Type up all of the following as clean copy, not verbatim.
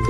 Hello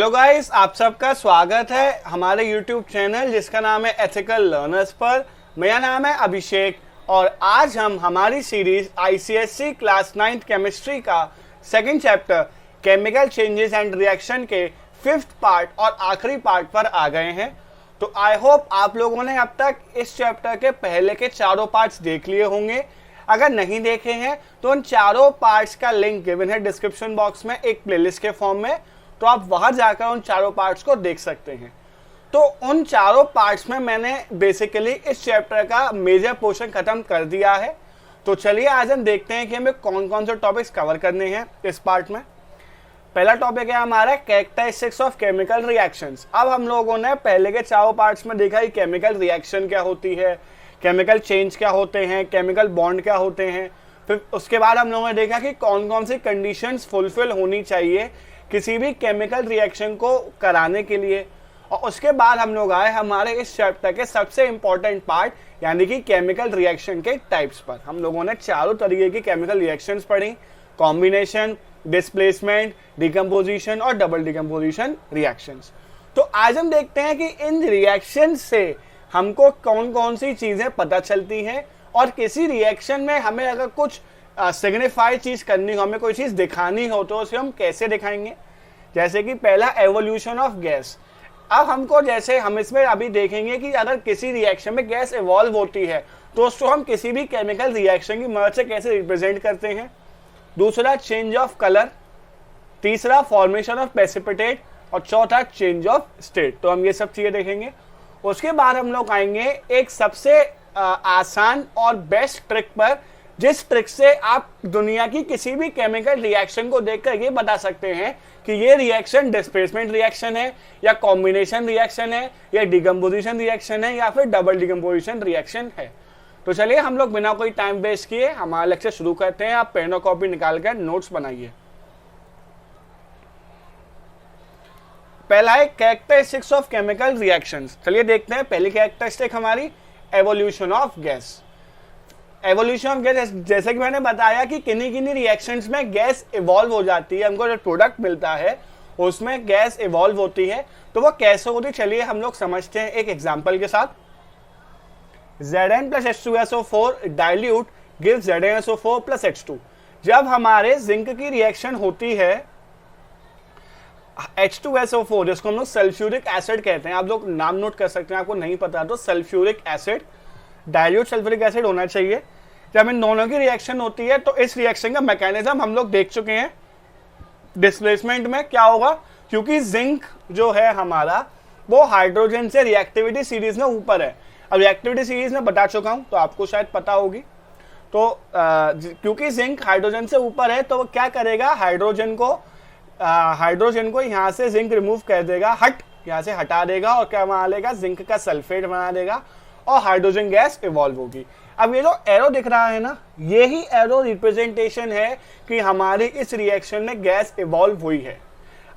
guys, आप सबका स्वागत है हमारे YouTube चैनल जिसका नाम है एथिकल लर्नर्स पर। मेरा नाम है अभिषेक और आज हम हमारी series ICSE class 9th chemistry का second chapter chemical changes and reaction के 5th पार्ट और आखिरी पार्ट पर आ गए हैं। तो आई होप आप लोगों ने अब तक इस चैप्टर के पहले के चारों पार्ट्स देख लिए होंगे। अगर नहीं देखे हैं तो उन चारों पार्ट्स का लिंक गिवन है डिस्क्रिप्शन बॉक्स में एक प्लेलिस्ट के फॉर्म में, तो आप वहां जाकर उन चारों पार्ट्स को देख सकते हैं। तो उन चारों पार्ट्स में मैंने बेसिकली इस चैप्टर का मेजर पोर्शन खत्म कर दिया है। तो चलिए आज हम देखते हैं कि हमें कौन कौन से टॉपिक्स कवर करने हैं इस पार्ट में। पहला टॉपिक है हमारा कैरेक्टरिस्टिक्स ऑफ केमिकल रिएक्शंस। अब हम लोगों ने पहले के चारों पार्ट्स में देखा कि केमिकल रिएक्शन क्या होती है, केमिकल चेंज क्या होते हैं, केमिकल बॉन्ड क्या होते हैं। फिर उसके बाद हम लोगों ने देखा कि कौन कौन सी कंडीशंस फुलफिल होनी चाहिए किसी भी केमिकल रिएक्शन को कराने के लिए। और उसके बाद हम लोग आए हमारे इस चैप्टर के सबसे इंपॉर्टेंट पार्ट यानी कि केमिकल रिएक्शन के टाइप्स पर। हम लोगों ने चारों तरीके की केमिकल रिएक्शंस पढ़ी, कॉम्बिनेशन, डिस्प्लेसमेंट, डिकम्पोजिशन और डबल डिकम्पोजिशन रिएक्शंस। तो आज हम देखते हैं कि इन रिएक्शन से हमको कौन कौन सी चीजें पता चलती हैं और किसी रिएक्शन में हमें अगर कुछ सिग्निफाई चीज करनी हो, हमें कोई चीज दिखानी हो तो उसे हम कैसे दिखाएंगे। जैसे कि पहला एवोल्यूशन ऑफ गैस। अब हमको जैसे हम इसमें अभी देखेंगे कि अगर किसी रिएक्शन में गैस इवॉल्व होती है तो उसको हम किसी भी केमिकल रिएक्शन की मदद से कैसे रिप्रेजेंट करते हैं। दूसरा चेंज ऑफ कलर, तीसरा फॉर्मेशन ऑफ प्रेसिपिटेट और चौथा चेंज ऑफ स्टेट। तो हम ये सब चीजें देखेंगे। उसके बाद हम लोग आएंगे एक सबसे आसान और बेस्ट ट्रिक पर, जिस ट्रिक से आप दुनिया की किसी भी केमिकल रिएक्शन को देखकर ये बता सकते हैं कि ये रिएक्शन डिस्प्लेसमेंट रिएक्शन है या कॉम्बिनेशन रिएक्शन है या डिकम्पोजिशन रिएक्शन है या फिर डबल डिकम्पोजिशन रिएक्शन है। तो चलिए हम लोग बिना कोई टाइम वेस्ट किए हमारा लेक्चर शुरू करते हैं। आप पेन और कॉपी निकालकर नोट्स बनाइए। पहला है कैरेक्टरिस्टिक्स ऑफ केमिकल रिएक्शंस। चलिए देखते हैं पहली कैरेक्टरिस्टिक हमारी evolution of gas. Evolution of gas, जैसे कि मैंने बताया कि किन्हीं किन्हीं रिएक्शंस में गैस इवॉल्व हो जाती है, हमको जो प्रोडक्ट मिलता है उसमें गैस इवॉल्व होती है। तो वो कैसे होती है चलिए हम लोग समझते हैं एक एग्जांपल के साथ। Zn plus H2SO4 dilute gives ZnSO4 plus H2। जब हमारे जिंक की रिएक्शन होती है H2SO4 जिसको हम लोग सल्फ्यूरिक एसिड कहते हैं, आप लोग नाम नोट कर सकते हैं, आपको नहीं पता तो sulphuric acid, dilute sulphuric acid होना चाहिए। जब इन दोनों की रिएक्शन होती है तो इस रिएक्शन का मैकेनिज्म हम लोग देख चुके हैं। डिस्प्लेसमेंट में क्या होगा, क्योंकि जिंक जो है हमारा वो हाइड्रोजन से रिएक्टिविटी सीरीज में ऊपर है। अब रिएक्टिविटी सीरीज में बता चुका हूं तो आपको शायद पता होगी। तो क्योंकि जिंक हाइड्रोजन से ऊपर है तो वो क्या करेगा, हाइड्रोजन को यहाँ से जिंक रिमूव कर देगा, यहाँ से हटा देगा और क्या बना लेगा, जिंक का सल्फेट बना देगा और हाइड्रोजन गैस इवॉल्व होगी। अब ये जो एरो दिख रहा है ना, ये ही एरो रिप्रेजेंटेशन है कि हमारी इस रिएक्शन में गैस इवॉल्व हुई है।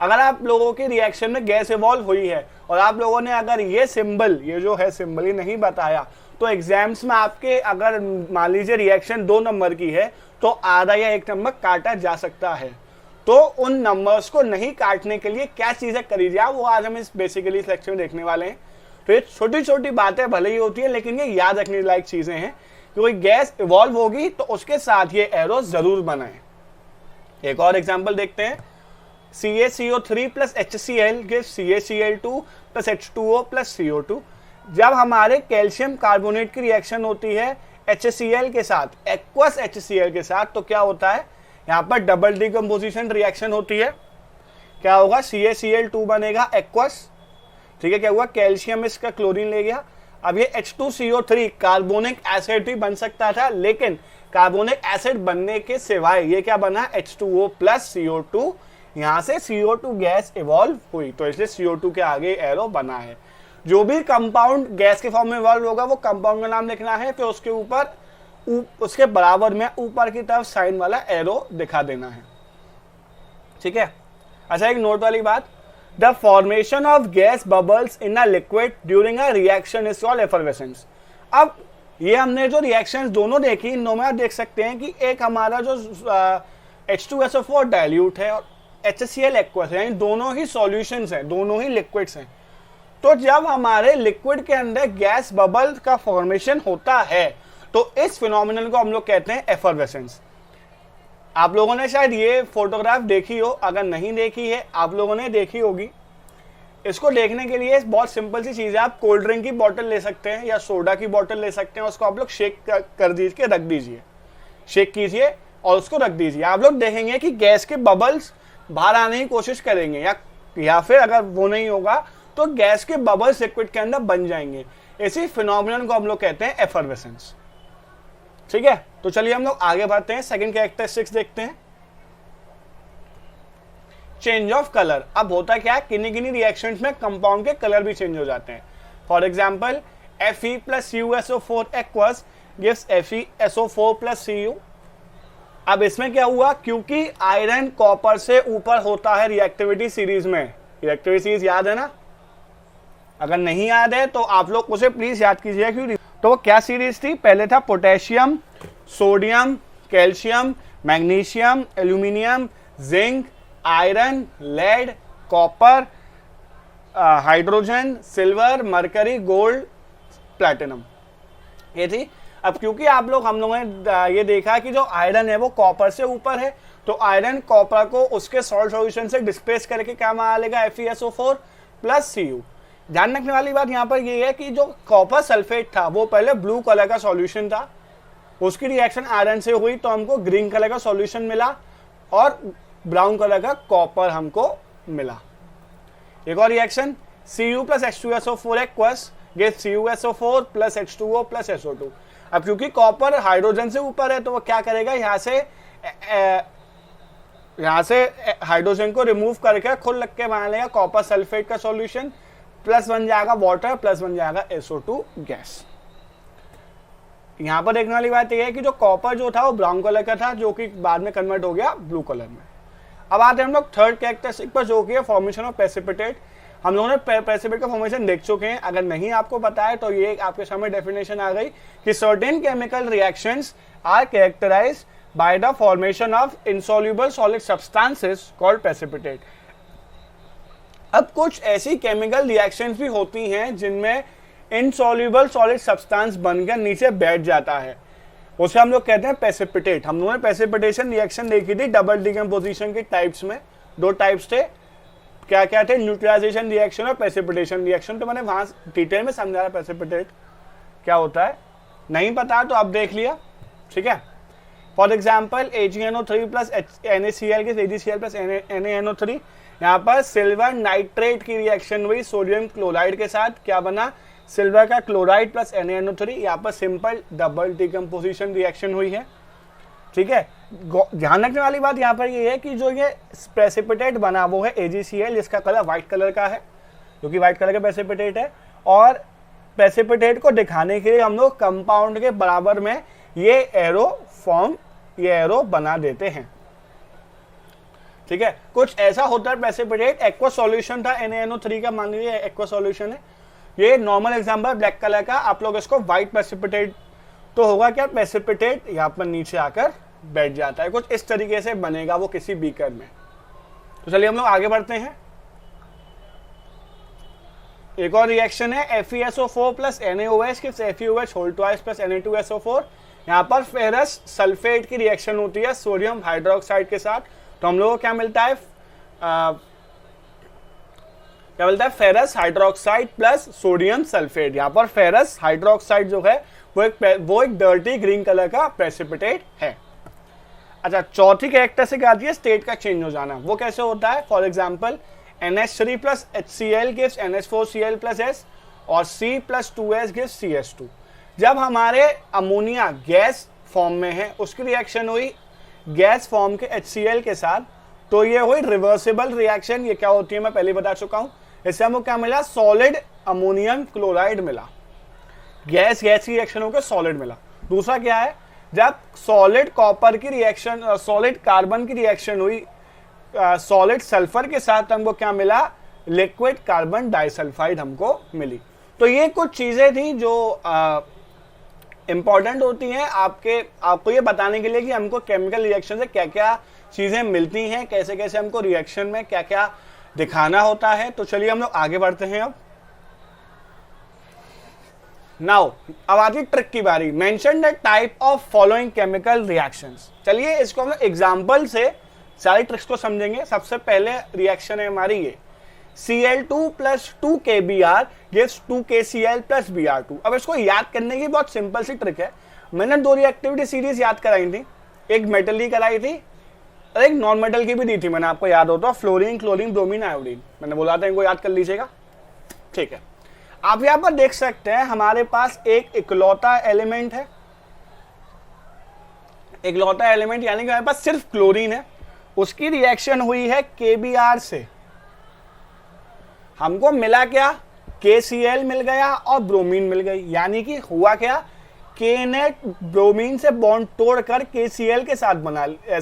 अगर आप लोगों की रिएक्शन में गैस इवॉल्व हुई है और आप लोगों ने अगर ये सिंबल, ये जो है सिंबल, ये नहीं बताया तो एग्जाम्स में आपके अगर मान लीजिए रिएक्शन 2 नंबर की है तो आधा या 1 नंबर काटा जा सकता है। तो उन नंबर्स को नहीं काटने के लिए क्या चीजें करी जाए वो आज हम इस बेसिकली इस लेक्चर में देखने वाले हैं। तो ये छोटी छोटी बातें भले ही होती है लेकिन ये याद रखने लायक चीजें हैं कि कोई गैस इवॉल्व होगी तो उसके साथ ये एरो जरूर बनाए। एक और एग्जांपल देखते हैं। CaCO3 plus HCl gives CaCl2 plus H2O plus CO2। जब हमारे कैल्शियम कार्बोनेट की रिएक्शन होती है HCl के साथ, एक्वस HCl के साथ, तो क्या होता है, यहाँ पर डबल डिकम्पोजिशन रिएक्शन होती है। क्या होगा, CaCl2 बनेगा एक्वस, ठीक है, क्या हुआ, कैल्शियम इसका क्लोरीन ले गया। अब ये H2CO3 कार्बोनिक एसिड भी बन सकता था, लेकिन कार्बोनिक एसिड बनने के सिवाय ये क्या बना, H2O plus CO2, यहां से CO2 गैस इवॉल्व हुई, तो इसलिए CO2 के आगे एरो बना है। जो भी कंपाउंड गैस के फॉर्म में इवॉल्व होगा वो कंपाउंड का नाम लिखना है, फिर उसके ऊपर उसके बराबर में ऊपर की तरफ साइन वाला एरो दिखा देना है, ठीक है। अच्छा, एक नोट वाली बात, the formation of gas bubbles in a liquid during a reaction is called effervescence. अब ये हमने जो रिएक्शंस दोनों देखी, इन दोनों में आप देख सकते हैं कि एक हमारा जो H2SO4 डाइल्यूट है और HCl एक्वस है, यानी दोनों ही सॉल्यूशंस हैं, दोनों ही लिक्विड्स हैं। तो जब हमारे लिक्विड के अंदर गैस बबल का फॉर्मेशन होता है तो इस फिनोमिनन को हम लोग कहते हैं एफरवेसेंस। आप लोगों ने शायद ये फोटोग्राफ देखी हो, अगर नहीं देखी है आप लोगों ने देखी होगी। इसको देखने के लिए बहुत सिंपल सी चीज़ है, आप कोल्ड ड्रिंक की बोतल ले सकते हैं या सोडा की बोतल ले सकते हैं, उसको आप लोग शेक कर दीजिए, रख दीजिए, शेक कीजिए और उसको रख दीजिए। आप लोग देखेंगे कि गैस के बबल्स बाहर आने की कोशिश करेंगे या फिर अगर वो नहीं होगा तो गैस के बबल्स लिक्विड के अंदर बन जाएंगे। इसी फिनोमिनन को हम लोग कहते हैं एफरवेसेंस। ठीक है, तो चलिए हम लोग आगे बढ़ते हैं, सेकंड कैरेक्टरिस्टिक्स देखते हैं। Change of colour. अब होता क्या है, किन्हीं किन्हीं रिएक्शंस में कंपाउंड के कलर भी चेंज हो जाते हैं। For example Fe plus CuSO4 aqueous gives FeSO4 plus Cu। अब इसमें क्या हुआ, क्योंकि आयरन कॉपर से ऊपर होता है रिएक्टिविटी सीरीज में। रिएक्टिविटी सीरीज याद है ना? अगर नहीं याद है तो आप लोग उसे प्लीज याद कीजिए। क्यों? तो वो क्या सीरीज थी? पहले था potassium, sodium, calcium, magnesium, aluminium, zinc, iron, lead, copper, hydrogen, silver, mercury, gold, platinum, ये थी। अब क्योंकि हम लोगों ने ये देखा कि जो आयरन है वो कॉपर से ऊपर है, तो आयरन कॉपर को उसके सॉल्ट सॉल्यूशन से डिस्प्लेस करके क्या बना लेगा, FeSO4 प्लस Cu। ध्यान रखने वाली बात यहाँ पर ये है कि जो कॉपर सल्फेट था वो पहले ब्लू कलर का सॉल्यूशन था, उसकी रिएक्शन आयरन से हुई तो हमको ग्रीन कलर का सॉल्यूशन मिला और ब्राउन कलर का कॉपर हमको मिला। एक और reaction Cu plus H2SO4 aqueous gives CuSO4 plus H2O plus SO2। अब क्योंकि कॉपर हाइड्रोजन से ऊपर है तो वो क्या करेगा, यहाँ से हाइड्रोजन को रिमूव करके खुद लग के बना लेगा कॉपर सल्फेट का सॉल्यूशन, प्लस बन जाएगा वाटर, प्लस बन जाएगा SO2 गैस। यहाँ पर देखने वाली बात यह है कि जो कॉपर जो था वो ब्राउन कलर का था, जो कि बाद में कन्वर्ट हो गया ब्लू कलर में। अब आते हैं हम लोग थर्ड कैरेक्टरिस्टिक पर, जो कि है फॉर्मेशन ऑफ प्रेसिपिटेट। हम लोगों ने प्रेसिपिटेट का फॉर्मेशन देख चुके हैं, अगर नहीं आपको पता है तो ये आपके सामने डेफिनेशन आ गई कि certain chemical reactions are characterized by the formation of insoluble solid substances called precipitate. अब कुछ ऐसी केमिकल रिएक्शंस भी होती हैं जिनमें इनसॉल्युबल सॉलिड सब्सटेंस बनकर नीचे बैठ जाता है, उसे हम लोग कहते हैं प्रेसिपिटेट। हम लोगों ने प्रेसिपिटेशन रिएक्शन देखी थी डबल डिकम्पोजिशन के टाइप्स में, दो टाइप्स थे, क्या क्या थे, न्यूट्रलाइजेशन रिएक्शन और प्रेसिपिटेशन रिएक्शन। तो मैंने वहां डिटेल में समझाया प्रेसिपिटेट क्या होता है, नहीं पता तो आप देख लिया, ठीक है। For example AgNO3 plus NaCl के AgCl प्लस NaNO3, यहाँ पर सिल्वर नाइट्रेट की रिएक्शन हुई सोडियम क्लोराइड के साथ, क्या बना, सिल्वर का क्लोराइड प्लस NaNO3। यहाँ पर सिंपल डबल डिकम्पोजिशन रिएक्शन हुई है, ठीक है। ध्यान रखने वाली बात यहाँ पर ये है कि जो ये प्रेसिपिटेट बना वो है AgCl, जिसका कलर व्हाइट कलर का है, जो कि व्हाइट कलर का प्रेसिपिटेट है। और प्रेसिपिटेट को दिखाने के लिए हम लोग कंपाउंड के बराबर में ये एरो बना देते हैं, ठीक है। कुछ ऐसा होता है प्रेसिपिटेट, एक्वस सॉल्यूशन था NaNO3 का, मान लीजिए एक्वस सॉल्यूशन है, ये नॉर्मल एग्जांपल ब्लैक कलर का, आप लोग इसको व्हाइट प्रेसिपिटेट, तो होगा क्या, प्रेसिपिटेट यहाँ पर नीचे आकर बैठ जाता है, कुछ इस तरीके से बनेगा वो किसी बीकर में। तो चलिए हम लोग आगे बढ़ते हैं। एक और रिएक्शन है FeSO4 plus NaOH gives FeOH whole twice plus Na2SO4। यहाँ पर फेरस सल्फेट की रिएक्शन होती है सोडियम हाइड्रोक्साइड के साथ, तो हम लोगों को क्या मिलता है, ferrous hydroxide plus sodium sulphate. यहाँ पर फेरस हाइड्रोक्साइड जो है वो एक डर्टी ग्रीन कलर का प्रेसिपिटेट है। अच्छा, चौथी कैरेक्टरिस्टिक आती है स्टेट का चेंज हो जाना। वो कैसे होता है, for example NH3 plus HCl gives NH4Cl plus S और C plus 2S gives CS2। जब हमारे अमोनिया गैस फॉर्म में है, उसकी रिएक्शन हुई गैस फॉर्म के HCl के साथ, तो ये हुई रिवर्सिबल रिएक्शन। ये क्या होती है मैं पहले बता चुका हूं। इससे हमको क्या मिला, सॉलिड अमोनियम क्लोराइड मिला, गैस की रिएक्शन होकर सॉलिड मिला। दूसरा क्या है, जब सॉलिड कॉपर की रिएक्शन, सॉलिड कार्बन की रिएक्शन हुई सॉलिड सल्फर के साथ, हमको क्या मिला, लिक्विड कार्बन डाइसल्फाइड हमको मिली। तो ये कुछ चीजें थी जो इंपॉर्टेंट होती हैं आपको ये बताने के लिए कि हमको केमिकल रिएक्शन से क्या क्या चीजें मिलती हैं, कैसे कैसे हमको रिएक्शन में क्या क्या दिखाना होता है। तो चलिए हम लोग आगे बढ़ते हैं। अब आती ट्रिक की बारी। Mention the type of following chemical reactions. चलिए इसको हम लोग एग्जाम्पल से सारी ट्रिक्स को समझेंगे। सबसे पहले रिएक्शन है हमारी ये Cl2 plus 2 KBr gives 2 KCl plus Br2। अब इसको याद करने की बहुत सिंपल सी ट्रिक है। मैंने 2 रिएक्टिविटी सीरीज याद कराई थी, एक मेटल की कराई थी और एक नॉन मेटल की भी दी थी मैंने, आपको याद हो तो फ्लोरीन, क्लोरीन, ब्रोमीन, आयोडीन। मैंने बोला था इनको याद कर लीजिएगा, ठीक है। आप यहाँ पर देख सकते हैं हमारे पास एक इकलौता एलिमेंट है, इकलौता एलिमेंट यानी कि हमारे पास सिर्फ क्लोरीन है। उसकी रिएक्शन हुई है KBr से, हमको मिला क्या, KCl मिल गया और ब्रोमीन मिल गई। यानी कि हुआ क्या, K ने ब्रोमीन से बॉन्ड तोड़कर KCl के साथ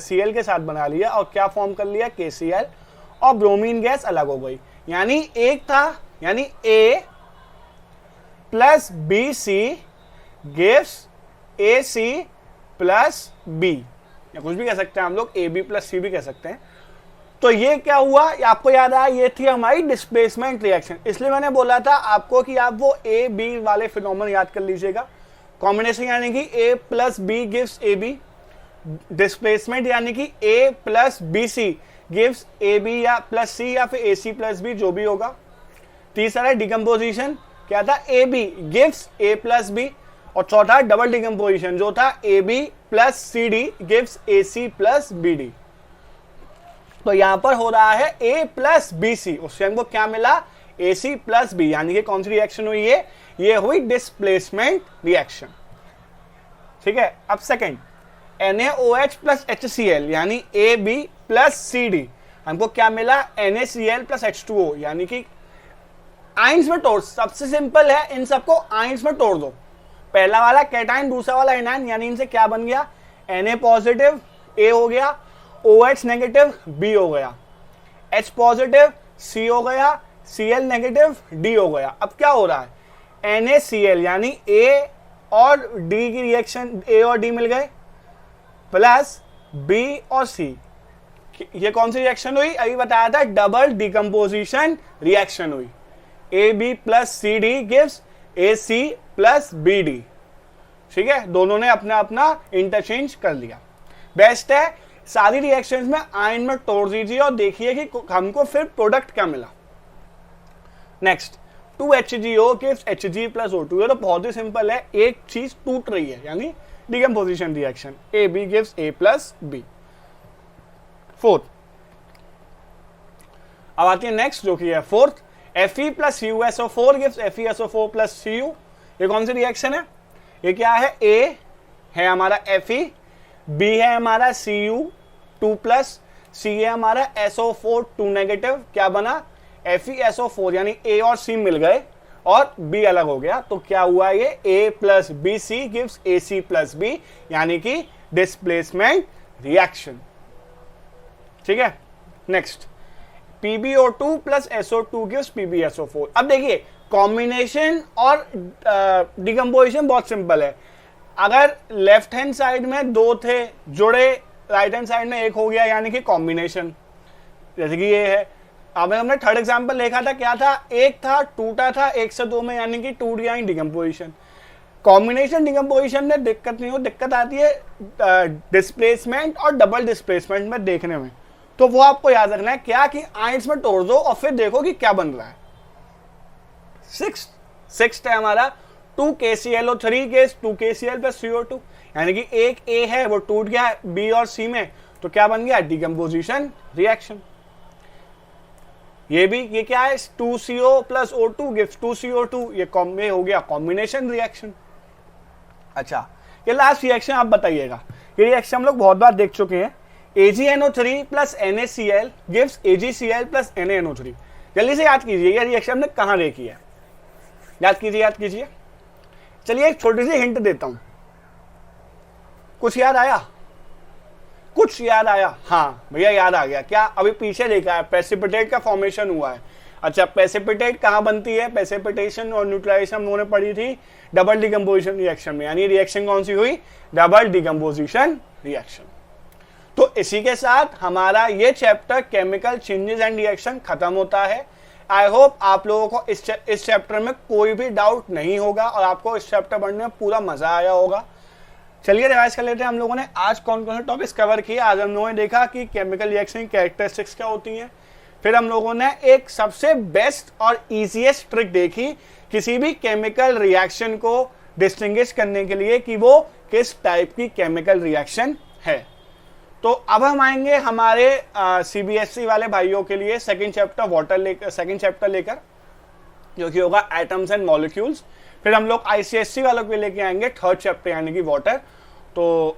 Cl के साथ बना लिया और क्या फॉर्म कर लिया, KCl, और ब्रोमीन गैस अलग हो गई। यानी एक था, यानी A plus BC gives AC plus B, या कुछ भी कह सकते हैं हम लोग, AB प्लस C भी कह सकते हैं। तो ये क्या हुआ, आपको याद आया, ये थी हमारी डिस्प्लेसमेंट रिएक्शन। इसलिए मैंने बोला था आपको कि आप वो ए बी वाले फिनोमेनन याद कर लीजिएगा। कॉम्बिनेशन यानी कि A plus B gives AB, displacement यानी कि A plus B C gives AB या प्लस C या फिर AC प्लस B, जो भी होगा। तीसरा है डिकम्पोजिशन, क्या था, AB gives A plus B, और चौथा डबल डिकम्पोजिशन जो था AB plus CD gives AC plus BD। तो यहां पर हो रहा है A प्लस बी सी, उससे हमको क्या मिला, AC प्लस B, यानी कि कौन सी रिएक्शन हुई है, ये हुई डिस्प्लेसमेंट रिएक्शन, ठीक है। अब सेकंड NaOH प्लस HCl यानी AB प्लस CD, हमको क्या मिला, NaCl प्लस H2O, यानी कि आइंस में तोड़, सबसे सिंपल है, इन सबको आइंस में तोड़ दो। पहला वाला कैटाइन, दूसरा वाला एनाइन, यानी इनसे क्या बन गया, Na पॉजिटिव A हो गया, OH नेगेटिव B हो गया, H पॉजिटिव C हो गया, Cl नेगेटिव D हो गया। अब क्या हो रहा है, NaCl यानी A और D की रिएक्शन, A और D मिल गए, प्लस B और C, ये कौन सी रिएक्शन हुई, अभी बताया था, डबल डिकम्पोजिशन रिएक्शन हुई। AB plus CD gives AC plus BD, ठीक है। दोनों ने अपना अपना इंटरचेंज कर लिया। बेस्ट है सारी रिएक्शंस में आयन में तोड़ दीजिए और देखिए कि हमको फिर प्रोडक्ट क्या मिला। Next 2HgO gives Hg plus O2। ये तो बहुत ही सिंपल है, एक चीज टूट रही है यानी decomposition reaction, AB gives A plus B। Fourth अब आती है नेक्स्ट जो कि है fourth, Fe plus CuSO4 gives FeSO4 plus Cu। ये कौन सी रिएक्शन है, ये क्या है, A है हमारा Fe, B है हमारा Cu2 प्लस, C है हमारा SO4 2 नेगेटिव, क्या बना, FeSO4, यानी A और C मिल गए और B अलग हो गया। तो क्या हुआ, ये A plus B C gives AC plus B, यानी कि डिस्प्लेसमेंट रिएक्शन, ठीक है। Next PbO2 plus SO2 gives PbSO4। अब देखिए कॉम्बिनेशन और डिकम्पोजिशन बहुत सिंपल है। अगर लेफ्ट हैंड साइड में दो थे जुड़े, राइट हैंड साइड में एक हो गया, यानी कि कॉम्बिनेशन, जैसे कि ये है। अब हमने थर्ड एग्जांपल देखा था, क्या था, एक था टूटा था 1 से 2 में, यानी कि टूट गया डिकम्पोजिशन। कॉम्बिनेशन डिकम्पोजिशन में दिक्कत नहीं हो, दिक्कत आती है डिस्प्लेसमेंट और डबल डिस्प्लेसमेंट में देखने में। तो वो आपको याद रखना है क्या, कि आइंस में तोड़ दो और फिर देखो कि क्या बन रहा है। सिक्स्थ है हमारा 2KClO3 case 2KCl plus CO2, यानी कि एक A है वो टूट गया B और C में, तो क्या बन गया, डिकम्पोजिशन रिएक्शन। ये भी, ये क्या है, 2CO plus O2 gives 2CO2, ये हो गया कॉम्बिनेशन रिएक्शन। अच्छा, ये लास्ट रिएक्शन आप बताइएगा, ये रिएक्शन हम लोग बहुत बार देख चुके हैं। AgNO3 plus NaCl gives AgCl plus NaNO3। जल्दी से याद कीजिए ये रिएक्शन हमने कहां देखी है, याद कीजिए। चलिए एक छोटी सी हिंट देता हूं, कुछ याद आया, हाँ भैया याद आ गया। क्या, अभी पीछे देखा है, प्रेसिपिटेट का फॉर्मेशन हुआ है। अच्छा, प्रेसिपिटेट कहाँ बनती है? प्रेसिपिटेशन और न्यूट्रलाइजेशन हम लोगों ने पढ़ी थी डबल डिकम्पोजिशन रिएक्शन में, यानी रिएक्शन कौन सी हुई? Double decomposition reaction. तो इसी के साथ हमारा ये chapter chemical changes and reaction खत्म होता है। आई होप आप लोगों को इस चैप्टर में कोई भी डाउट नहीं होगा और आपको इस चैप्टर पढ़ने में पूरा मजा आया होगा। चलिए रिवाइज कर लेते हैं हम लोगों ने आज कौन कौन से टॉपिक्स कवर किए। आज हम लोगों ने देखा कि केमिकल रिएक्शन की कैरेक्टरिस्टिक्स क्या होती हैं। फिर हम लोगों ने एक सबसे बेस्ट और इजीएस्ट ट्रिक देखी किसी भी केमिकल रिएक्शन को डिस्टिंग्विश करने के लिए कि वो किस टाइप की केमिकल रिएक्शन है। तो अब हम आएंगे हमारे सीबीएसई वाले भाइयों के लिए सेकंड चैप्टर लेकर जो कि होगा एटम्स एंड मॉलिक्यूल्स। फिर हम लोग आईसीएससी वालों के लेके आएंगे थर्ड चैप्टर यानी कि वाटर। तो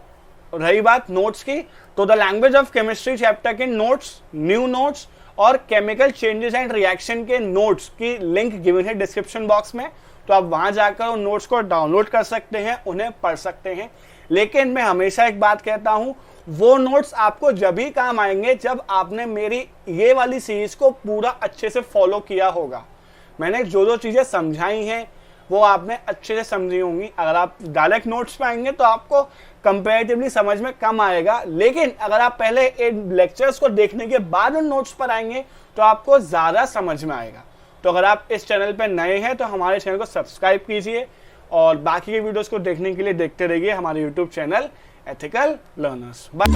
रही बात नोट्स की, तो the language of chemistry chapter के नोट्स, न्यू नोट्स और केमिकल चेंजेस एंड रिएक्शन के नोट्स की लिंक गिवन है डिस्क्रिप्शन बॉक्स में। तो आप वहां जाकर उन नोट्स को डाउनलोड कर सकते हैं, उन्हें पढ़ सकते हैं। लेकिन मैं हमेशा एक बात कहता हूं, वो नोट्स आपको जब भी काम आएंगे जब आपने मेरी ये वाली सीरीज को पूरा अच्छे से फॉलो किया होगा। मैंने जो जो चीजें समझाई हैं वो आपने अच्छे से समझी होंगी। अगर आप डायरेक्ट नोट्स पे आएंगे तो आपको कंपैरेटिवली समझ में कम आएगा, लेकिन अगर आप पहले इन लेक्चर्स को देखने के बाद उन नोट्स पर आएंगे तो आपको ज्यादा समझ में आएगा। तो अगर आप इस चैनल पर नए हैं तो हमारे चैनल को सब्सक्राइब कीजिए और बाकी के वीडियोस को देखने के लिए देखते रहिए हमारे YouTube channel ethical learners. Bye.